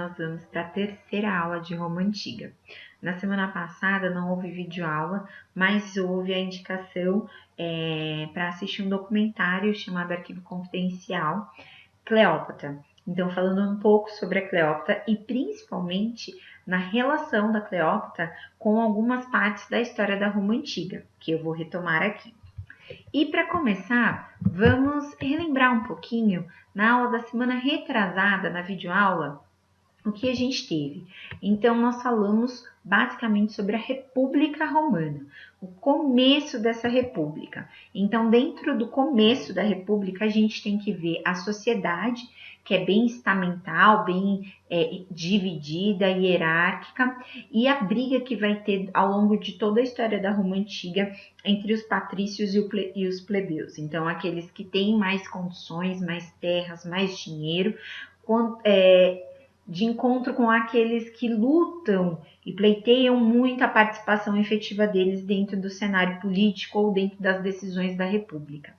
nós vamos para a terceira aula de Roma Antiga. Na semana passada não houve videoaula, mas houve a indicação para assistir um documentário chamado Arquivo Confidencial, Cleópatra. Então, falando um pouco sobre a Cleópatra e principalmente na relação da Cleópatra com algumas partes da história da Roma Antiga, que eu vou retomar aqui. E para começar, vamos relembrar um pouquinho, na aula da semana retrasada, na videoaula, o que a gente teve. Então, nós falamos basicamente sobre a República Romana, o começo dessa república. Então, dentro do começo da república, a gente tem que ver a sociedade, que é bem estamental, bem dividida, hierárquica, e a briga que vai ter ao longo de toda a história da Roma Antiga entre os patrícios e os plebeus. Então, aqueles que têm mais condições, mais terras, mais dinheiro, de encontro com aqueles que lutam e pleiteiam muito a participação efetiva deles dentro do cenário político ou dentro das decisões da República.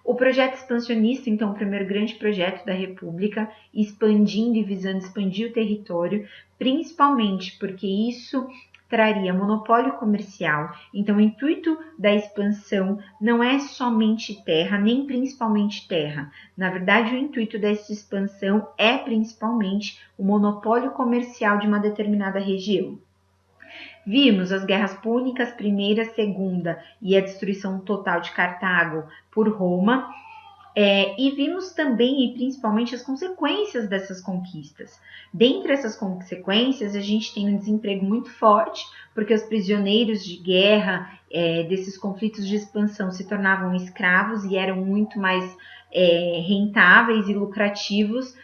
O projeto expansionista, então, o primeiro grande projeto da República, expandindo e visando expandir o território, principalmente porque isso traria monopólio comercial. Então, o intuito da expansão não é somente terra, nem principalmente terra. Na verdade, o intuito dessa expansão é principalmente o monopólio comercial de uma determinada região. Vimos as guerras púnicas, primeira, segunda, e a destruição total de Cartago por Roma, e vimos também e principalmente as consequências dessas conquistas. Dentre essas consequências, a gente tem um desemprego muito forte, porque os prisioneiros de guerra desses conflitos de expansão se tornavam escravos e eram muito mais rentáveis e lucrativos,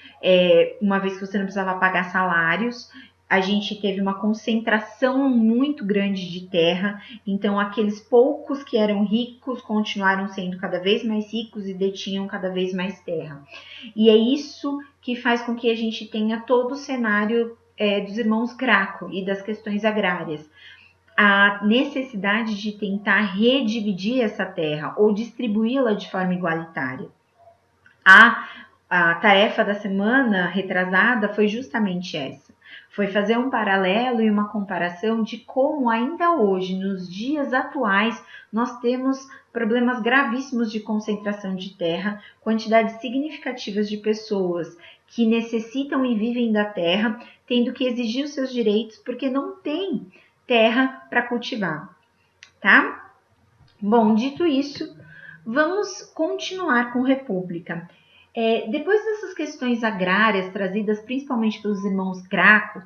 uma vez que você não precisava pagar salários. A gente teve uma concentração muito grande de terra, então aqueles poucos que eram ricos continuaram sendo cada vez mais ricos e detinham cada vez mais terra. E é isso que faz com que a gente tenha todo o cenário dos irmãos Graco e das questões agrárias. A necessidade de tentar redividir essa terra ou distribuí-la de forma igualitária. A tarefa da semana retrasada foi justamente essa. Foi fazer um paralelo e uma comparação de como ainda hoje, nos dias atuais, nós temos problemas gravíssimos de concentração de terra, quantidades significativas de pessoas que necessitam e vivem da terra, tendo que exigir os seus direitos porque não tem terra para cultivar, tá? Bom, dito isso, vamos continuar com República. Depois dessas questões agrárias trazidas principalmente pelos irmãos Graco,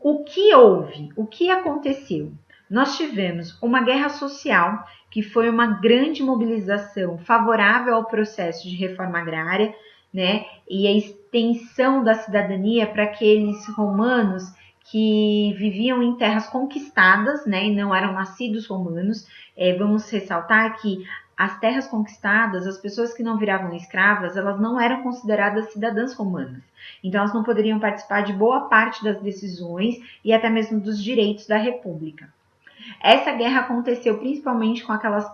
o que houve? O que aconteceu? Nós tivemos uma guerra social, que foi uma grande mobilização favorável ao processo de reforma agrária, né? E a extensão da cidadania para aqueles romanos que viviam em terras conquistadas, né? E não eram nascidos romanos. Vamos ressaltar que as terras conquistadas, as pessoas que não viravam escravas, elas não eram consideradas cidadãs romanas. Então, elas não poderiam participar de boa parte das decisões e até mesmo dos direitos da República. Essa guerra aconteceu principalmente com aquelas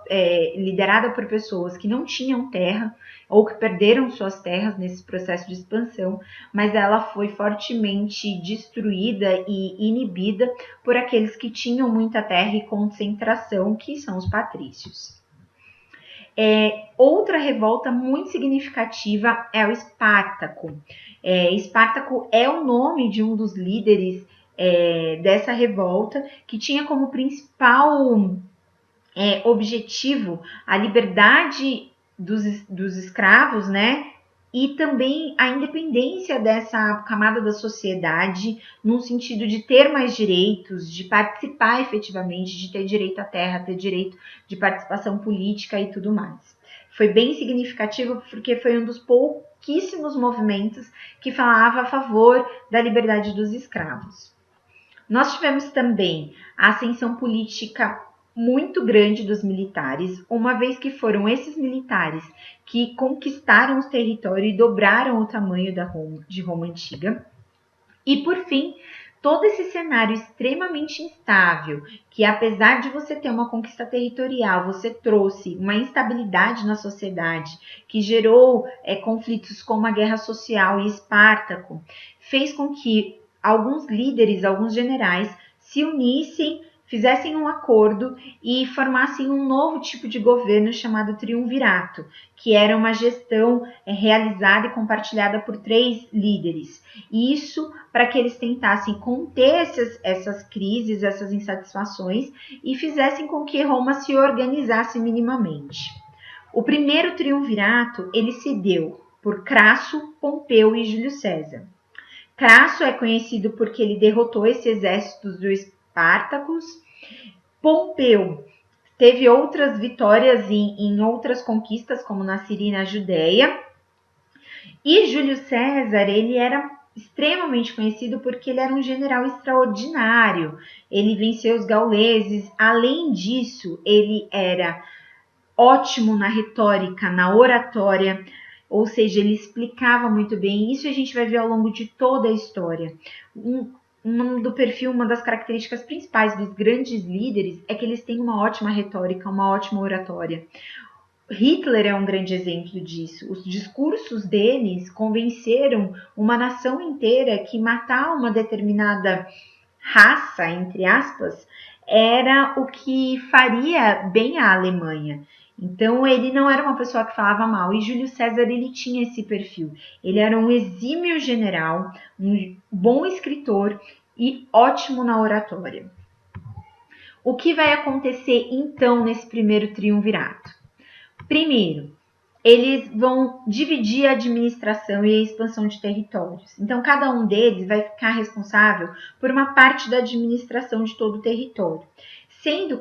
liderada por pessoas que não tinham terra ou que perderam suas terras nesse processo de expansão, mas ela foi fortemente destruída e inibida por aqueles que tinham muita terra e concentração, que são os patrícios. Outra revolta muito significativa é o Espartaco. Espartaco é o nome de um dos líderes dessa revolta, que tinha como principal objetivo a liberdade dos escravos, né? E também a independência dessa camada da sociedade, no sentido de ter mais direitos, de participar efetivamente, de ter direito à terra, ter direito de participação política e tudo mais. Foi bem significativo porque foi um dos pouquíssimos movimentos que falava a favor da liberdade dos escravos. Nós tivemos também a ascensão política muito grande dos militares, uma vez que foram esses militares que conquistaram os territórios e dobraram o tamanho de Roma Antiga. E, por fim, todo esse cenário extremamente instável, que apesar de você ter uma conquista territorial, você trouxe uma instabilidade na sociedade, que gerou conflitos como a guerra social e Espartaco, fez com que alguns líderes, alguns generais se unissem, fizessem um acordo e formassem um novo tipo de governo chamado triunvirato, que era uma gestão realizada e compartilhada por 3 líderes. Isso para que eles tentassem conter essas crises, essas insatisfações e fizessem com que Roma se organizasse minimamente. O primeiro triunvirato ele se deu por Crasso, Pompeu e Júlio César. Crasso é conhecido porque ele derrotou esses exércitos do Espartacus. Pompeu teve outras vitórias em outras conquistas, como na Síria e na Judéia. E Júlio César, ele era extremamente conhecido porque ele era um general extraordinário. Ele venceu os gauleses. Além disso, ele era ótimo na retórica, na oratória, ou seja, ele explicava muito bem. Isso a gente vai ver ao longo de toda a história. Do perfil, uma das características principais dos grandes líderes é que eles têm uma ótima retórica, uma ótima oratória. Hitler é um grande exemplo disso. Os discursos deles convenceram uma nação inteira que matar uma determinada raça, entre aspas, era o que faria bem à Alemanha. Então, ele não era uma pessoa que falava mal. E Júlio César, ele tinha esse perfil. Ele era um exímio general, um bom escritor e ótimo na oratória. O que vai acontecer, então, nesse primeiro triunvirato? Primeiro, eles vão dividir a administração e a expansão de territórios. Então, cada um deles vai ficar responsável por uma parte da administração de todo o território, sendo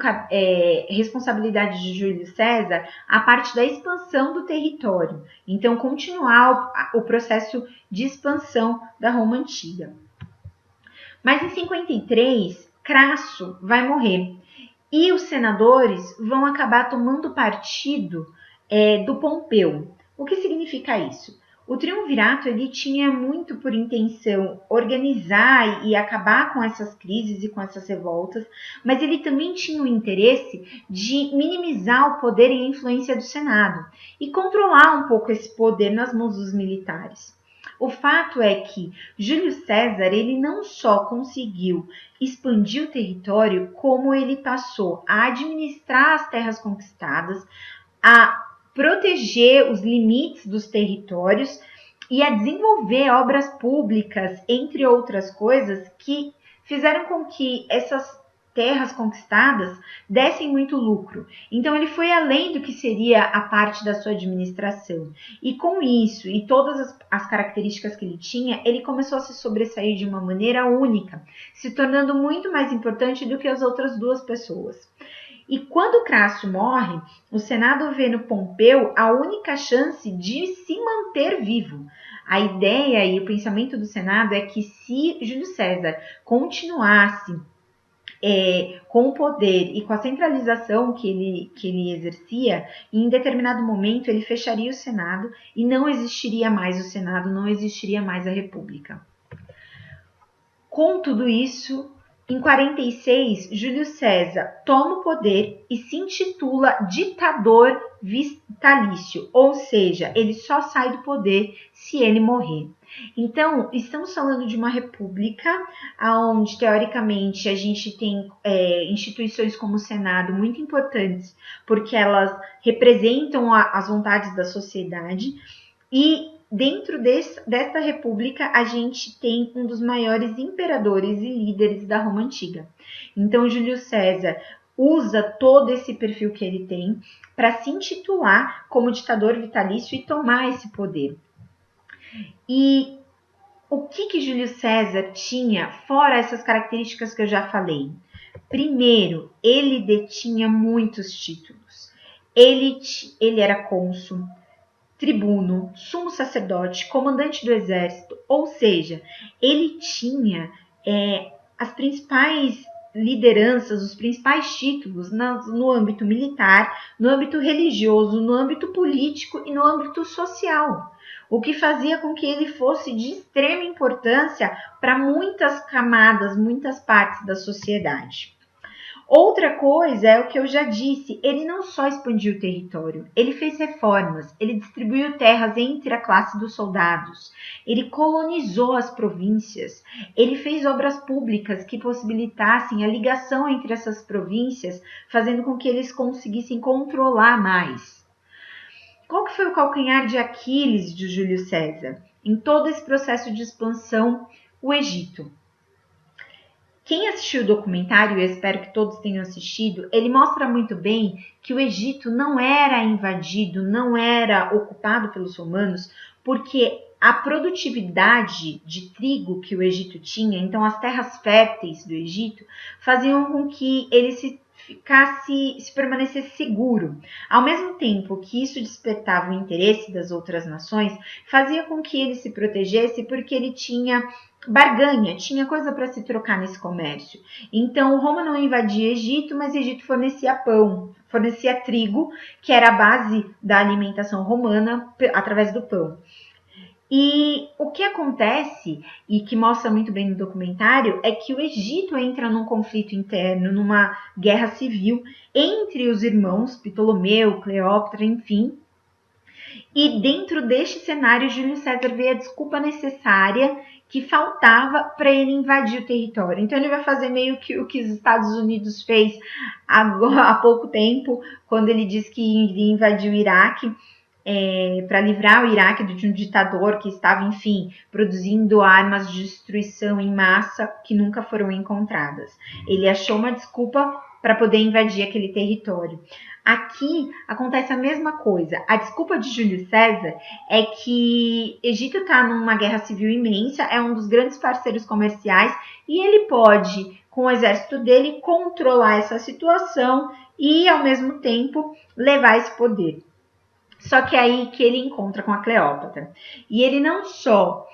responsabilidade de Júlio César a parte da expansão do território. Então, continuar o processo de expansão da Roma Antiga. Mas em 53, Crasso vai morrer e os senadores vão acabar tomando partido do Pompeu. O que significa isso? O triunvirato ele tinha muito por intenção organizar e acabar com essas crises e com essas revoltas, mas ele também tinha o interesse de minimizar o poder e a influência do Senado e controlar um pouco esse poder nas mãos dos militares. O fato é que Júlio César ele não só conseguiu expandir o território, como ele passou a administrar as terras conquistadas, a proteger os limites dos territórios e a desenvolver obras públicas, entre outras coisas, que fizeram com que essas terras conquistadas dessem muito lucro. Então ele foi além do que seria a parte da sua administração. E com isso e todas as características que ele tinha, ele começou a se sobressair de uma maneira única, se tornando muito mais importante do que as outras 2 pessoas. E quando Crasso morre, o Senado vê no Pompeu a única chance de se manter vivo. A ideia e o pensamento do Senado é que se Júlio César continuasse com o poder e com a centralização que ele exercia, em determinado momento ele fecharia o Senado e não existiria mais o Senado, não existiria mais a República. Com tudo isso, em 46, Júlio César toma o poder e se intitula ditador vitalício, ou seja, ele só sai do poder se ele morrer. Então, estamos falando de uma república onde, teoricamente, a gente tem instituições como o Senado muito importantes, porque elas representam as vontades da sociedade e dentro desta república, a gente tem um dos maiores imperadores e líderes da Roma Antiga. Então, Júlio César usa todo esse perfil que ele tem para se intitular como ditador vitalício e tomar esse poder. E o que Júlio César tinha, fora essas características que eu já falei? Primeiro, ele detinha muitos títulos. Ele era cônsul, tribuno, sumo sacerdote, comandante do exército, ou seja, ele tinha as principais lideranças, os principais títulos no âmbito militar, no âmbito religioso, no âmbito político e no âmbito social, o que fazia com que ele fosse de extrema importância para muitas camadas, muitas partes da sociedade. Outra coisa é o que eu já disse, ele não só expandiu o território, ele fez reformas, ele distribuiu terras entre a classe dos soldados, ele colonizou as províncias, ele fez obras públicas que possibilitassem a ligação entre essas províncias, fazendo com que eles conseguissem controlar mais. Qual que foi o calcanhar de Aquiles de Júlio César? Em todo esse processo de expansão, o Egito. Quem assistiu o documentário, eu espero que todos tenham assistido, ele mostra muito bem que o Egito não era invadido, não era ocupado pelos romanos, porque a produtividade de trigo que o Egito tinha, então as terras férteis do Egito, faziam com que ele se permanecesse seguro. Ao mesmo tempo que isso despertava o interesse das outras nações, fazia com que ele se protegesse porque ele tinha barganha, tinha coisa para se trocar nesse comércio. Então, Roma não invadia Egito, mas Egito fornecia pão, fornecia trigo, que era a base da alimentação romana através do pão. E o que acontece, e que mostra muito bem no documentário, é que o Egito entra num conflito interno, numa guerra civil entre os irmãos Ptolomeu, Cleópatra, enfim. E dentro deste cenário, Júlio César vê a desculpa necessária que faltava para ele invadir o território. Então ele vai fazer meio que o que os Estados Unidos fez há pouco tempo, quando ele disse que iria invadir o Iraque, para livrar o Iraque de um ditador que estava, enfim, produzindo armas de destruição em massa que nunca foram encontradas. Ele achou uma desculpa para poder invadir aquele território. Aqui acontece a mesma coisa. A desculpa de Júlio César é que Egito está numa guerra civil imensa, é um dos grandes parceiros comerciais e ele pode, com o exército dele, controlar essa situação e, ao mesmo tempo, levar esse poder. Só que é aí que ele encontra com a Cleópatra. E ele não só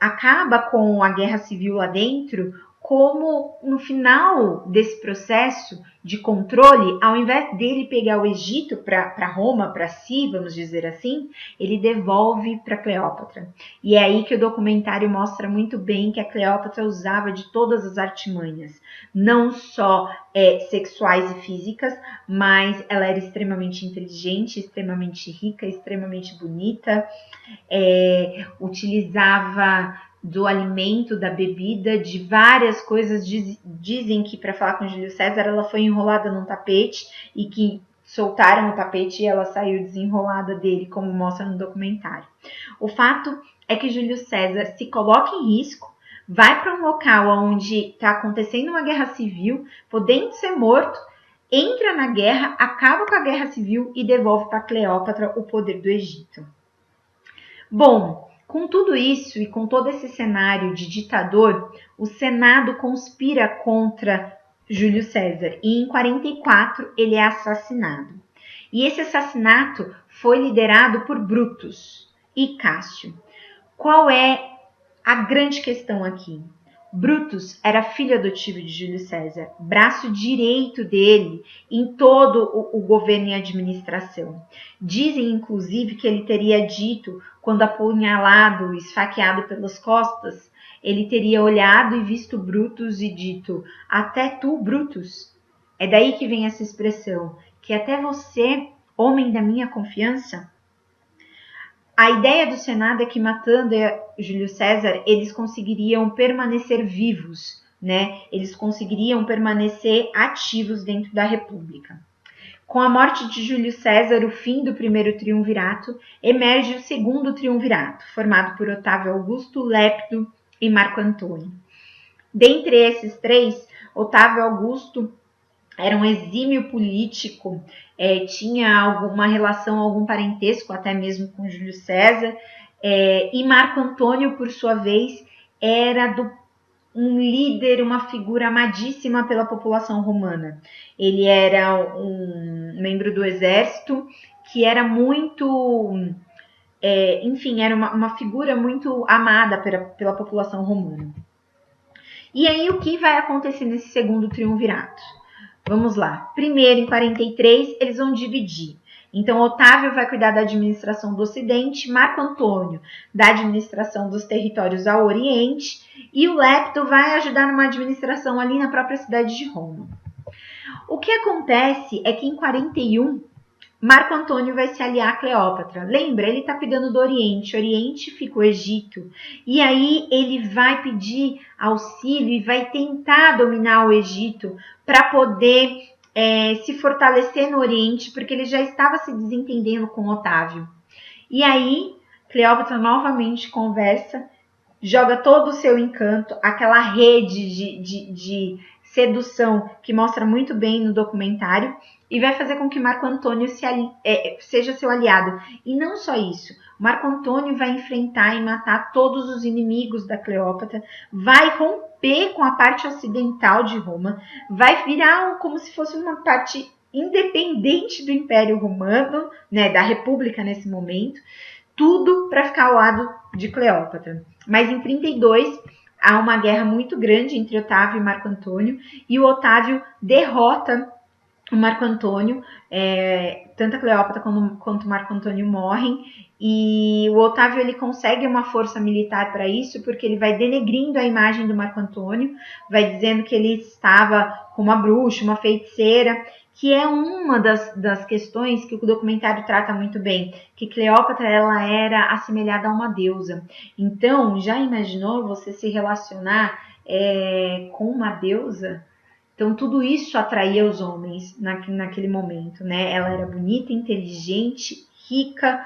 acaba com a guerra civil lá dentro, como no final desse processo de controle, ao invés dele pegar o Egito para Roma, para si, vamos dizer assim, ele devolve para Cleópatra. E é aí que o documentário mostra muito bem que a Cleópatra usava de todas as artimanhas, não só sexuais e físicas, mas ela era extremamente inteligente, extremamente rica, extremamente bonita, utilizava do alimento, da bebida, de várias coisas. Dizem que para falar com Júlio César ela foi enrolada num tapete e que soltaram o tapete e ela saiu desenrolada dele, como mostra no documentário. O fato é que Júlio César se coloca em risco, vai para um local onde está acontecendo uma guerra civil, podendo ser morto, entra na guerra, acaba com a guerra civil e devolve para Cleópatra o poder do Egito. Bom, com tudo isso e com todo esse cenário de ditador, o Senado conspira contra Júlio César e em 44 ele é assassinado. E esse assassinato foi liderado por Brutus e Cássio. Qual é a grande questão aqui? Brutus era filho adotivo de Júlio César, braço direito dele em todo o governo e administração. Dizem, inclusive, que ele teria dito, quando apunhalado, esfaqueado pelas costas, ele teria olhado e visto Brutus e dito: até tu, Brutus. É daí que vem essa expressão, que até você, homem da minha confiança. A ideia do Senado é que, matando Júlio César, eles conseguiriam permanecer vivos, né? Eles conseguiriam permanecer ativos dentro da República. Com a morte de Júlio César, o fim do primeiro triunvirato, emerge o segundo triunvirato, formado por Otávio Augusto, Lépito e Marco Antônio. Dentre esses três, Otávio Augusto era um exímio político, tinha alguma relação, algum parentesco até mesmo com Júlio César, e Marco Antônio, por sua vez, era um líder, uma figura amadíssima pela população romana. Ele era um membro do exército que era muito, enfim, era uma figura muito amada pela população romana. E aí o que vai acontecer nesse segundo triunvirato? Vamos lá. Primeiro, em 43, eles vão dividir. Então, Otávio vai cuidar da administração do Ocidente, Marco Antônio da administração dos territórios ao Oriente e o Lépito vai ajudar numa administração ali na própria cidade de Roma. O que acontece é que em 41, Marco Antônio vai se aliar a Cleópatra. Lembra? Ele está cuidando do Oriente. Oriente fica o Egito. E aí ele vai pedir auxílio e vai tentar dominar o Egito para poder se fortalecer no Oriente, porque ele já estava se desentendendo com Otávio. E aí Cleópatra novamente conversa, joga todo o seu encanto, aquela rede de sedução que mostra muito bem no documentário, e vai fazer com que Marco Antônio seja seu aliado. E não só isso, Marco Antônio vai enfrentar e matar todos os inimigos da Cleópatra, vai romper com a parte ocidental de Roma, vai virar como se fosse uma parte independente do Império Romano, né, da República nesse momento, tudo para ficar ao lado de Cleópatra. Mas em 32 há uma guerra muito grande entre Otávio e Marco Antônio, e o Otávio derrota o Marco Antônio, tanto a Cleópatra quanto o Marco Antônio morrem, e o Otávio ele consegue uma força militar para isso, porque ele vai denegrindo a imagem do Marco Antônio, vai dizendo que ele estava com uma bruxa, uma feiticeira, que é uma das questões que o documentário trata muito bem, que Cleópatra ela era assemelhada a uma deusa. Então, já imaginou você se relacionar com uma deusa? Então, tudo isso atraía os homens naquele momento, né? Ela era bonita, inteligente, rica,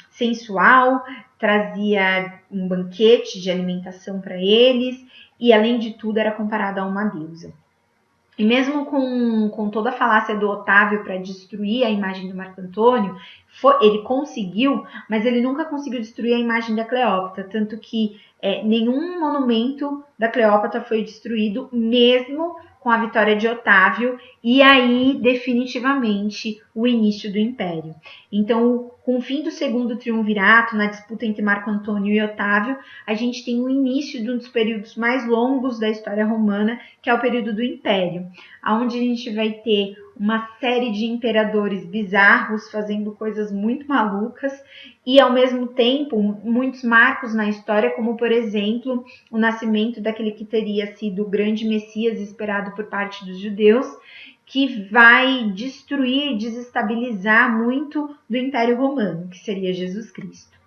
sensual, trazia um banquete de alimentação para eles e, além de tudo, era comparada a uma deusa. E mesmo com toda a falácia do Otávio para destruir a imagem do Marco Antônio, ele conseguiu, mas ele nunca conseguiu destruir a imagem da Cleópatra, tanto que nenhum monumento da Cleópatra foi destruído, mesmo com a vitória de Otávio, e aí definitivamente o início do Império. Então, com o fim do segundo triunvirato, na disputa entre Marco Antônio e Otávio, a gente tem o início de um dos períodos mais longos da história romana, que é o período do Império, onde a gente vai ter uma série de imperadores bizarros fazendo coisas muito malucas e, ao mesmo tempo, muitos marcos na história, como, por exemplo, o nascimento daquele que teria sido o grande Messias esperado por parte dos judeus, que vai destruir e desestabilizar muito do Império Romano, que seria Jesus Cristo.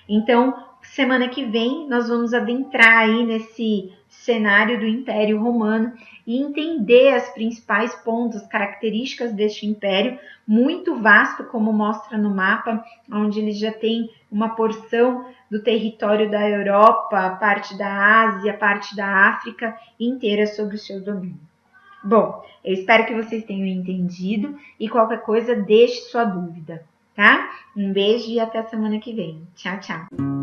Então, semana que vem, nós vamos adentrar aí nesse cenário do Império Romano e entender as principais pontos, características deste império, muito vasto, como mostra no mapa, onde ele já tem uma porção do território da Europa, parte da Ásia, parte da África inteira sob o seu domínio. Bom, eu espero que vocês tenham entendido e qualquer coisa deixe sua dúvida, tá? Um beijo e até a semana que vem. Tchau, tchau!